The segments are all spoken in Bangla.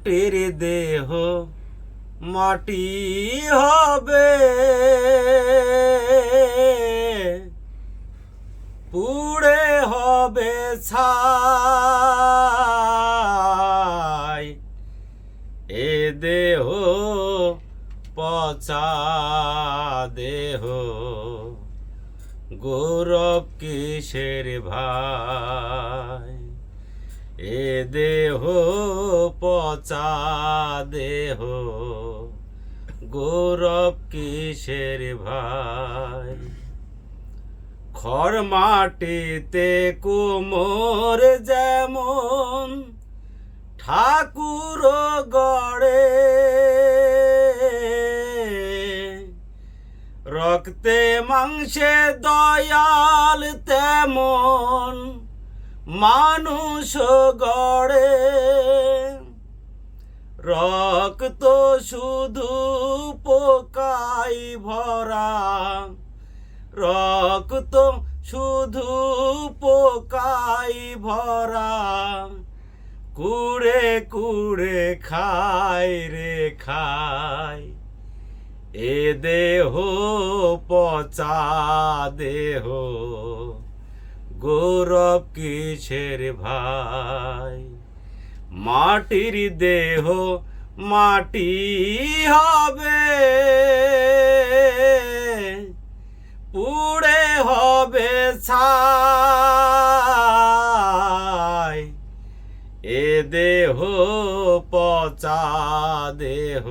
মাটির দেহ মাটি হবে, পুড়ে হবে ছাই। এ দেহ পচা দেহ, গৌরব কিসের ভাই? এ দেহ পচা দেহ, গৌরব কিসের ভাই? খড় মাটিতে কুমোর যেমন ঠাকুর গড়ে, রক্তে মাংসে দয়াল তেমন মানুষ গড়ে। রক্ত শুধু পোকাই ভরা, রক্ত শুধু পোকাই ভরা, কুড়ে কুড়ে খায় রে খায়। এ দেহ পচা দেহ, গৌরব কিসের ভাই? মাটির দেহ মাটি হবে, পুড়ে হবে ছাই। এ দেহ পচা দেহ,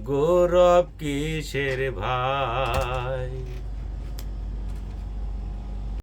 গৌরব কিসের ভাই?